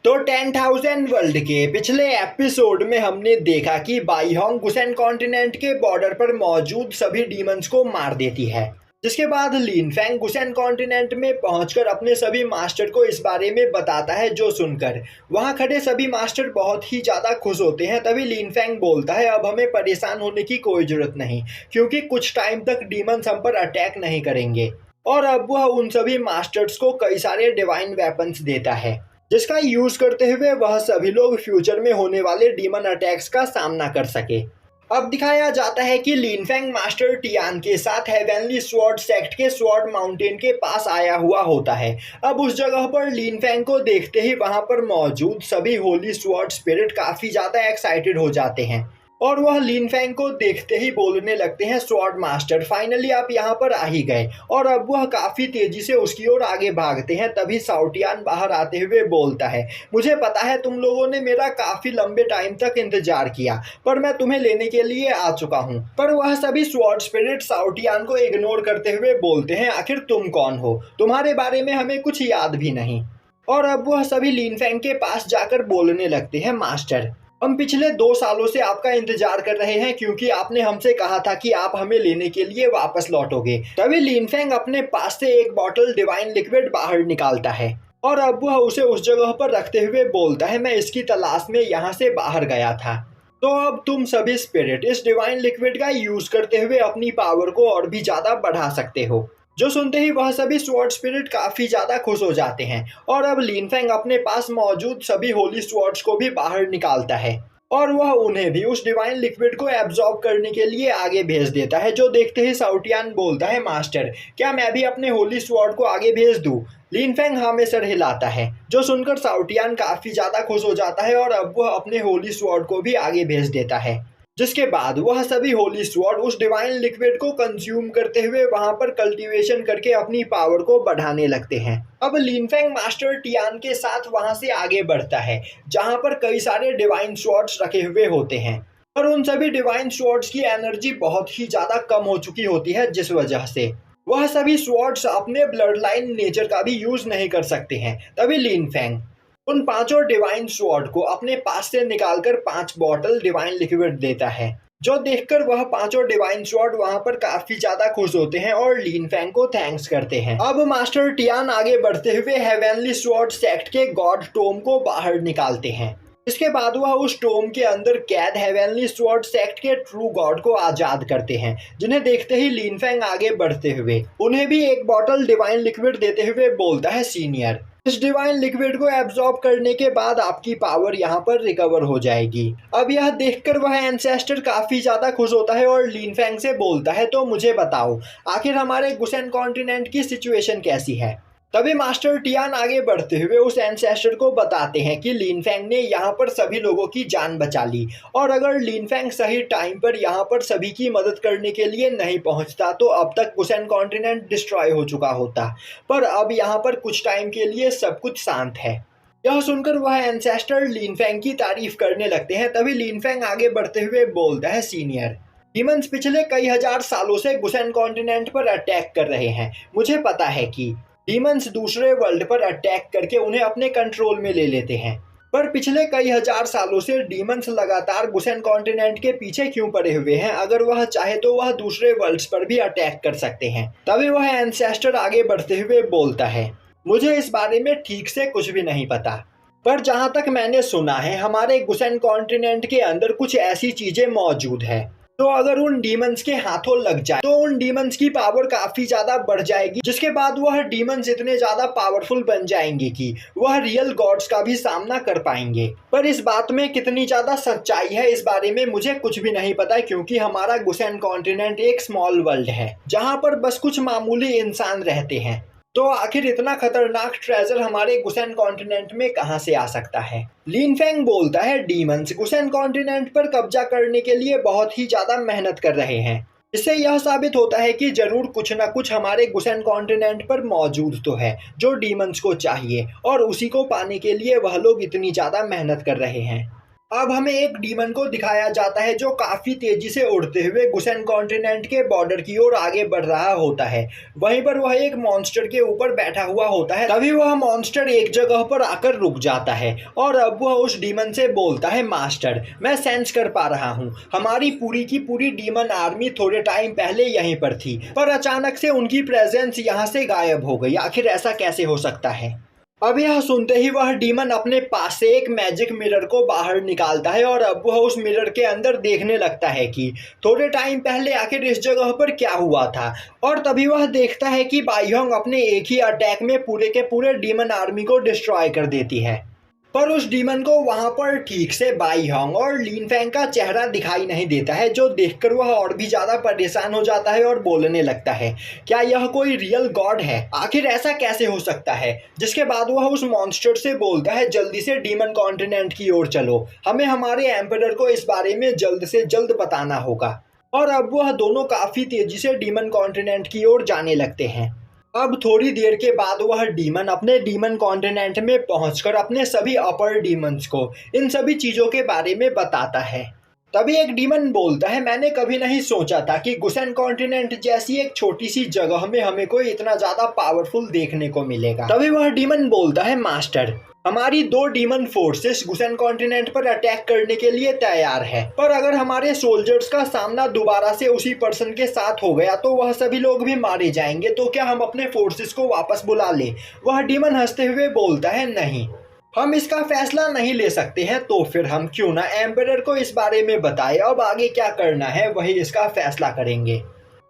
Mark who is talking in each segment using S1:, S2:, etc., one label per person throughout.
S1: तो 10,000 वर्ल्ड के पिछले एपिसोड में हमने देखा कि बाईहोंग गुसेन कॉन्टिनेंट के बॉर्डर पर मौजूद सभी डीमंस को मार देती है, जिसके बाद लिनफेंग गुसेन कॉन्टिनेंट में पहुंचकर अपने सभी मास्टर को इस बारे में बताता है, जो सुनकर वहां खड़े सभी मास्टर बहुत ही ज़्यादा खुश होते हैं। तभी लिनफेंग बोलता है, अब हमें परेशान होने की कोई ज़रूरत नहीं, क्योंकि कुछ टाइम तक डीमंस हम पर अटैक नहीं करेंगे। और अब वह उन सभी मास्टर्स को कई सारे डिवाइन वेपन्स देता है, जिसका यूज करते हुए वह सभी लोग फ्यूचर में होने वाले डीमन अटैक्स का सामना कर सके। अब दिखाया जाता है कि लिनफेंग मास्टर टियान के साथ हेवनली स्वॉर्ड सेक्ट के स्वॉर्ड माउंटेन के पास आया हुआ होता है। अब उस जगह पर लिनफेंग को देखते ही वहां पर मौजूद सभी होली स्वॉर्ड स्पिरिट काफी ज्यादा एक्साइटेड हो जाते हैं और वह लिनफेंग को देखते ही बोलने लगते हैं, स्वॉर्ड मास्टर फाइनली आप यहाँ पर आ ही गए। और अब वह काफी तेजी से उसकी ओर आगे भागते हैं। तभी साउटियान बाहर आते हुए बोलता है, मुझे पता है तुम लोगों ने मेरा काफी लंबे टाइम तक इंतजार किया, पर मैं तुम्हें लेने के लिए आ चुका हूँ। पर वह सभी स्वॉर्ड स्पिरिट साउटियान को इग्नोर करते हुए बोलते हैं, आखिर तुम कौन हो, तुम्हारे बारे में हमें कुछ याद भी नहीं। और अब वह सभी लिनफेंग के पास जाकर बोलने लगते हैं, मास्टर हम पिछले 2 सालों से आपका इंतजार कर रहे हैं, क्योंकि आपने हमसे कहा था कि आप हमें लेने के लिए वापस लौटोगे। तभी लिनफेंग अपने पास से एक बॉटल डिवाइन लिक्विड बाहर निकालता है और अब वह उसे उस जगह पर रखते हुए बोलता है, मैं इसकी तलाश में यहाँ से बाहर गया था। तो अब तुम सभी स्पिरिट इस डिवाइन लिक्विड का यूज करते हुए अपनी पावर को और भी ज्यादा बढ़ा सकते हो। जो सुनते ही वह सभी स्वॉर्ड स्पिरिट काफी ज्यादा खुश हो जाते हैं और अब लिनफेंग अपने पास मौजूद सभी होली स्वॉर्ड्स को भी बाहर निकालता है और वह उन्हें भी उस डिवाइन लिक्विड को एब्जॉर्ब करने के लिए आगे भेज देता है। जो देखते ही साउटियान बोलता है, मास्टर क्या मैं भी अपने होली स्वॉर्ड को आगे भेज दूं? लिनफेंग हाँ में सर हिलाता है। जो सुनकर साउटियान काफी ज्यादा खुश हो जाता है और अब वह अपने होली स्वॉर्ड को भी आगे भेज देता है, जिसके बाद वह सभी होली स्वॉर्ड उस डिवाइन लिक्विड को कंज्यूम करते हुए वहां पर कल्टीवेशन करके अपनी पावर को बढ़ाने लगते हैं। अब लिनफेंग मास्टर टियान के साथ वहां से आगे बढ़ता है, जहां पर कई सारे डिवाइन स्वॉर्ड्स रखे हुए होते हैं और उन सभी डिवाइन स्वॉर्ड्स की एनर्जी बहुत ही ज्यादा कम हो चुकी होती है, जिस वजह से वह सभी स्वॉर्ड्स अपने ब्लड लाइन नेचर का भी यूज नहीं कर सकते हैं। तभी लिनफेंग उन 5 डिवाइन स्वॉर्ड को अपने पास से निकालकर 5 बॉटल डिवाइन लिक्विड देता है। जो देखकर वह 5 डिवाइन स्वॉर्ड वहां पर काफी ज्यादा खुश होते हैं और लिनफेंग को थैंक्स करते हैं। अब मास्टर टियान आगे बढ़ते हुए हेवनली स्वॉर्ड सेक्ट के गॉड टोम को बाहर निकालते हैं। इसके बाद वह उस टोम के अंदर कैद हेवनली स्वॉर्ड सेक्ट के ट्रू गॉड को आजाद करते हैं, जिन्हें देखते ही लिनफेंग आगे बढ़ते हुए उन्हें भी एक बॉटल डिवाइन लिक्विड देते हुए बोलता है, सीनियर इस डिवाइन लिक्विड को एब्जॉर्ब करने के बाद आपकी पावर यहाँ पर रिकवर हो जाएगी। अब यह देखकर वह एंसेस्टर काफी ज्यादा खुश होता है और लिनफेंग से बोलता है, तो मुझे बताओ आखिर हमारे गुसेन कॉन्टिनेंट की सिचुएशन कैसी है? तभी मास्टर टियान आगे बढ़ते हुए उस एंसेस्टर को बताते हैं कि लिनफेंग ने यहाँ पर सभी लोगों की जान बचा ली और अगर लिनफेंग सही टाइम पर यहाँ पर सभी की मदद करने के लिए नहीं पहुँचता तो अब तक गुसेन कॉन्टिनेंट डिस्ट्रॉय हो चुका होता। पर अब यहाँ पर कुछ टाइम के लिए सब कुछ शांत है। यह सुनकर वह एंसेस्टर लिनफेंग की तारीफ करने लगते हैं। तभी लिनफेंग आगे बढ़ते हुए बोलता है, सीनियर डीमंस पिछले कई हजार सालों से गुसेन कॉन्टिनेंट पर अटैक कर रहे हैं। मुझे पता है कि डीमंस दूसरे वर्ल्ड पर अटैक करके उन्हें अपने कंट्रोल में ले लेते हैं, पर पिछले कई हजार सालों से डीमंस लगातार गुसेन कॉन्टिनेंट के पीछे क्यों पड़े हुए हैं? अगर वह चाहे तो वह दूसरे वर्ल्ड्स पर भी अटैक कर सकते हैं। तभी वह एंसेस्टर आगे बढ़ते हुए बोलता है, मुझे इस बारे में ठीक से कुछ भी नहीं पता, पर जहां तक मैंने सुना है हमारे गुसेन कॉन्टिनेंट के अंदर कुछ ऐसी चीजें मौजूद है तो अगर उन डीमंस के हाथों लग जाए तो उन डीमंस की पावर काफी ज्यादा बढ़ जाएगी, जिसके बाद वह डीमंस इतने ज्यादा पावरफुल बन जाएंगे कि वह रियल गॉड्स का भी सामना कर पाएंगे। पर इस बात में कितनी ज्यादा सच्चाई है इस बारे में मुझे कुछ भी नहीं पता, क्योंकि हमारा गुसेन कॉन्टिनेंट एक स्मॉल वर्ल्ड है जहाँ पर बस कुछ मामूली इंसान रहते हैं। तो आखिर इतना खतरनाक ट्रेजर हमारे गुसेन कॉन्टिनेंट में कहां से आ सकता है? लिनफेंग बोलता है, डीमंस गुसेन कॉन्टिनेंट पर कब्जा करने के लिए बहुत ही ज्यादा मेहनत कर रहे हैं। इससे यह साबित होता है कि जरूर कुछ न कुछ हमारे गुसेन कॉन्टिनेंट पर मौजूद तो है जो डीमंस को चाहिए और उसी को पाने के लिए वह लोग इतनी ज्यादा मेहनत कर रहे हैं। अब हमें एक डीमन को दिखाया जाता है जो काफी तेजी से उड़ते हुए गुसेन कॉन्टिनेंट के बॉर्डर की ओर आगे बढ़ रहा होता है। वहीं पर वह एक मॉन्स्टर के ऊपर बैठा हुआ होता है। तभी वह मॉन्स्टर एक जगह पर आकर रुक जाता है और अब वह उस डीमन से बोलता है, मास्टर, मैं सेंस कर पा रहा हूँ, हमारी पूरी की पूरी डीमन आर्मी थोड़े टाइम पहले यहीं पर थी, पर अचानक से उनकी प्रेजेंस यहाँ से गायब हो गई। आखिर ऐसा कैसे हो सकता है? अब यह सुनते ही वह डीमन अपने पास से एक मैजिक मिरर को बाहर निकालता है और अब वह उस मिरर के अंदर देखने लगता है कि थोड़े टाइम पहले आखिर इस जगह पर क्या हुआ था। और तभी वह देखता है कि बाईहोंग अपने एक ही अटैक में पूरे के पूरे डीमन आर्मी को डिस्ट्रॉय कर देती है। पर उस डीमन को वहां पर ठीक से बाईहोंग और लिनफेंग का चेहरा दिखाई नहीं देता है, जो देखकर वह और भी ज्यादा परेशान हो जाता है और बोलने लगता है, क्या यह कोई रियल गॉड है? आखिर ऐसा कैसे हो सकता है? जिसके बाद वह उस मॉन्स्टर से बोलता है, जल्दी से डीमन कॉन्टिनेंट की ओर चलो, हमें हमारे एम्परर को इस बारे में जल्द से जल्द बताना होगा। और अब वह दोनों काफी तेजी से डीमन कॉन्टिनेंट की ओर जाने लगते हैं। अब थोड़ी देर के बाद वह डीमन अपने डीमन कॉन्टिनेंट में पहुंचकर अपने सभी अपर डीमंस को इन सभी चीजों के बारे में बताता है। तभी एक डीमन बोलता है, मैंने कभी नहीं सोचा था कि गुसेन कॉन्टिनेंट जैसी एक छोटी सी जगह में हमें कोई इतना ज्यादा पावरफुल देखने को मिलेगा। तभी वह डीमन बोलता है, मास्टर, हमारी 2 डीमन फोर्सेस गुसेन कॉन्टिनेंट पर अटैक करने के लिए तैयार है, पर अगर हमारे सोल्जर्स का सामना दोबारा से उसी पर्सन के साथ हो गया तो वह सभी लोग भी मारे जाएंगे, तो क्या हम अपने फोर्सेस को वापस बुला ले? वह डीमन हंसते हुए बोलता है, नहीं, हम इसका फैसला नहीं ले सकते हैं, तो फिर हम क्यों ना एम्परर को इस बारे में बताएं, अब आगे क्या करना है वही इसका फैसला करेंगे।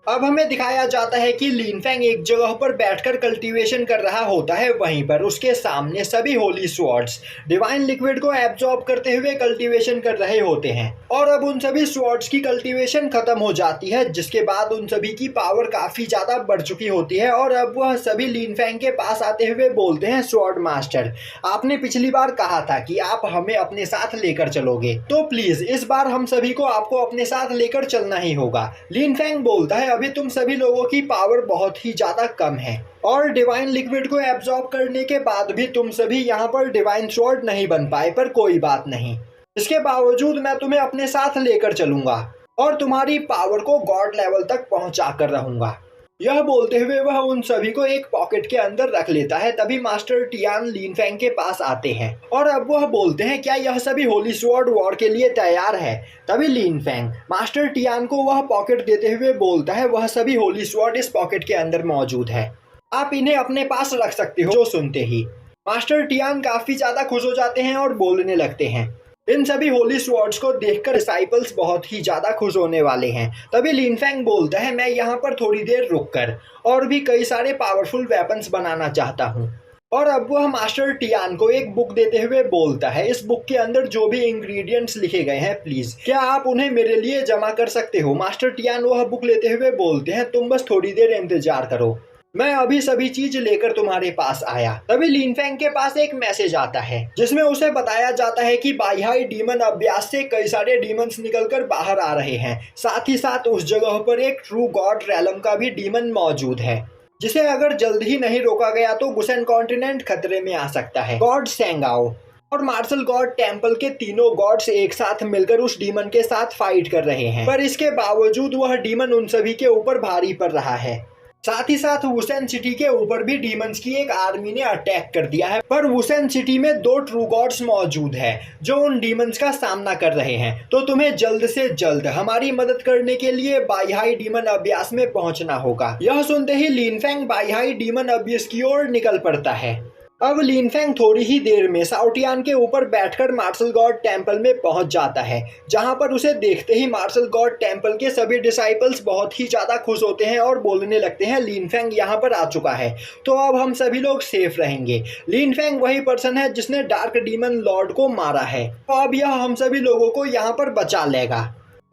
S1: अब हमें दिखाया जाता है कि लिनफेंग एक जगह पर बैठकर कल्टीवेशन कर रहा होता है। वहीं पर उसके सामने सभी होली स्वॉर्ड्स डिवाइन लिक्विड को एब्जॉर्ब करते हुए कल्टीवेशन कर रहे होते हैं और अब उन सभी स्वॉर्ड्स की कल्टीवेशन खत्म हो जाती है, जिसके बाद उन सभी की पावर काफी ज्यादा बढ़ चुकी होती है और अब वह सभी लिनफेंग के पास आते हुए बोलते हैं, स्वॉर्ड मास्टर, आपने पिछली बार कहा था कि आप हमें अपने साथ लेकर चलोगे, तो प्लीज इस बार हम सभी को आपको अपने साथ लेकर चलना ही होगा। लिनफेंग बोलता है, अभी तुम सभी लोगों की पावर बहुत ही ज्यादा कम है और डिवाइन लिक्विड को एब्जॉर्ब करने के बाद भी तुम सभी यहाँ पर डिवाइन स्वॉर्ड नहीं बन पाए, पर कोई बात नहीं, इसके बावजूद मैं तुम्हें अपने साथ लेकर चलूंगा और तुम्हारी पावर को गॉड लेवल तक पहुंचा कर रहूंगा। यह बोलते हुए वह उन सभी को एक पॉकेट के अंदर रख लेता है। तभी मास्टर टियान लिनफेंग के पास आते हैं और अब वह बोलते हैं, क्या यह सभी होली स्वॉर्ड वॉर के लिए तैयार है? तभी लिनफेंग मास्टर टियान को वह पॉकेट देते हुए बोलता है, वह सभी होली स्वॉर्ड इस पॉकेट के अंदर मौजूद है, आप इन्हें अपने पास रख सकते हो। जो सुनते ही मास्टर टियान काफी ज्यादा खुश हो जाते हैं और बोलने लगते हैं। इन सभी होली स्वॉर्ड्स को देखकर डिसाइपल्स बहुत ही ज्यादा खुश होने वाले हैं। तभी लिनफेंग बोलता है, मैं यहाँ पर थोड़ी देर रुककर और भी कई सारे पावरफुल वेपन्स बनाना चाहता हूँ। और अब वह मास्टर टियान को एक बुक देते हुए बोलता है, इस बुक के अंदर जो भी इंग्रेडिएंट्स लिखे गए हैं, प्लीज क्या आप उन्हें मेरे लिए जमा कर सकते हो? मास्टर टियान वह बुक लेते हुए बोलते हैं, तुम बस थोड़ी देर इंतजार करो, मैं अभी सभी चीज लेकर तुम्हारे पास आया। तभी लिनफेंग के पास एक मैसेज आता है जिसमें उसे बताया जाता है कि बाईहाई डीमन अभ्यास से कई सारे डीमंस निकलकर बाहर आ रहे हैं, साथ ही साथ उस जगह पर एक ट्रू गॉड रैलम का भी डीमन मौजूद है, जिसे अगर जल्द ही नहीं रोका गया तो गुसेन कॉन्टिनेंट खतरे में आ सकता है। गॉड सेंगाओ और मार्शल गॉड टेम्पल के तीनों गॉड्स एक साथ मिलकर उस डीमन के साथ फाइट कर रहे हैं, पर इसके बावजूद वह डीमन उन सभी के ऊपर भारी पड़ रहा है। साथ ही साथ वुसेन सिटी के ऊपर भी डीमंस की एक आर्मी ने अटैक कर दिया है, पर वुसेन सिटी में 2 ट्रू गॉड्स मौजूद है जो उन डीमंस का सामना कर रहे हैं, तो तुम्हें जल्द से जल्द हमारी मदद करने के लिए बाईहाई डीमन अभ्यास में पहुंचना होगा। यह सुनते ही लिनफेंग बाईहाई डीमन अभ्यास की ओर निकल पड़ता है। अब लिनफेंग थोड़ी ही देर में शाओटियान के ऊपर बैठकर मार्शल गॉड टेम्पल में पहुंच जाता है, जहां पर उसे देखते ही मार्शल गॉड टेम्पल के सभी डिसाइपल्स बहुत ही ज्यादा खुश होते हैं और बोलने लगते हैं, लिनफेंग यहां पर आ चुका है, तो अब हम सभी लोग सेफ रहेंगे। लिनफेंग वही पर्सन है जिसने डार्क डीमन लॉर्ड को मारा है, तो अब यह हम सभी लोगों को यहाँ पर बचा लेगा।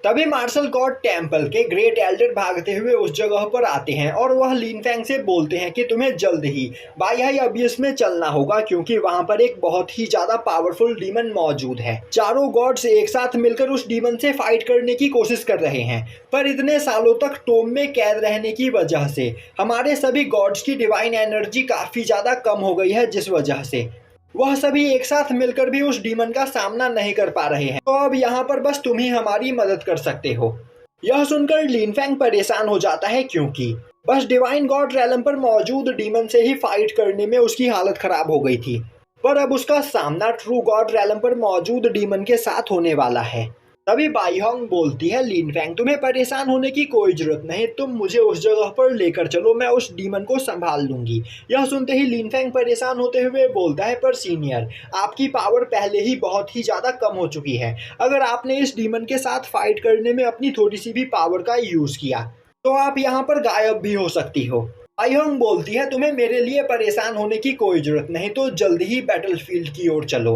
S1: तभी मार्शल गॉड टेम्पल के ग्रेट एल्डर भागते हुए उस जगह पर आते हैं और वह लिनफेंग से बोलते हैं कि तुम्हें जल्द ही बाईहाई अबियस में चलना होगा, क्योंकि वहां पर एक बहुत ही ज्यादा पावरफुल डीमन मौजूद है। चारों गॉड्स एक साथ मिलकर उस डीमन से फाइट करने की कोशिश कर रहे हैं, पर इतने सालों तक टोम में कैद रहने की वजह से हमारे सभी गॉड्स की डिवाइन एनर्जी काफी ज्यादा कम हो गई है, जिस वजह से वह सभी एक साथ मिलकर भी उस डीमन का सामना नहीं कर पा रहे हैं, तो अब यहाँ पर बस तुम ही हमारी मदद कर सकते हो। यह सुनकर लिनफेंग परेशान हो जाता है, क्योंकि बस डिवाइन गॉड रैलम पर मौजूद डीमन से ही फाइट करने में उसकी हालत खराब हो गई थी, पर अब उसका सामना ट्रू गॉड रैलम पर मौजूद डीमन के साथ होने वाला है। तभी बाईहोंग बोलती है, लिनफेंग तुम्हें परेशान होने की कोई जरूरत नहीं, तुम मुझे उस जगह पर लेकर चलो, मैं उस डीमन को संभाल लूंगी। यह सुनते ही लिनफेंग परेशान होते हुए बोलता है, पर सीनियर, आपकी पावर पहले ही बहुत ही ज्यादा कम हो चुकी है। अगर आपने इस डीमन के साथ फाइट करने में अपनी थोड़ी सी भी पावर का यूज किया तो आप यहाँ पर गायब भी हो सकती हो। बाईहोंग बोलती है, तुम्हें मेरे लिए परेशान होने की कोई जरूरत नहीं, तो जल्द ही बैटलफील्ड की ओर चलो।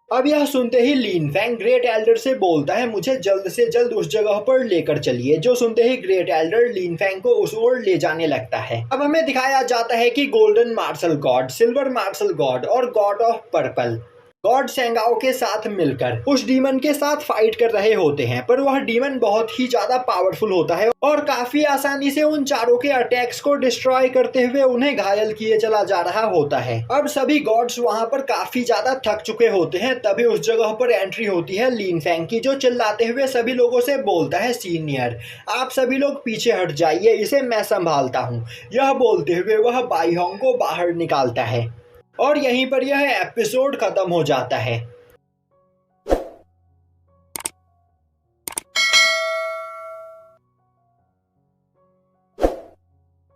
S1: अब यह सुनते ही लिनफेंग ग्रेट एल्डर से बोलता है, मुझे जल्द से जल्द उस जगह पर लेकर चलिए। जो सुनते ही ग्रेट एल्डर लिनफेंग को उस ओर ले जाने लगता है। अब हमें दिखाया जाता है कि golden marshal god, silver marshal god और गॉड ऑफ पर्पल गॉड सेंगाओ के साथ मिलकर उस डीमन के साथ फाइट कर रहे होते हैं, पर वह डीमन बहुत ही ज्यादा पावरफुल होता है और काफी आसानी से उन चारों के अटैक्स को डिस्ट्रॉय करते हुए उन्हें घायल किए चला जा रहा होता है। अब सभी गॉड्स वहां पर काफी ज्यादा थक चुके होते हैं। तभी उस जगह पर एंट्री होती है लिनफेंग की, जो चिल्लाते हुए सभी लोगों से बोलता है, सीनियर, आप सभी लोग पीछे हट जाइए, इसे मैं संभालता हूँ। यह बोलते हुए वह बाईहोंग को बाहर निकालता है और यहीं पर यह एपिसोड खत्म हो जाता है।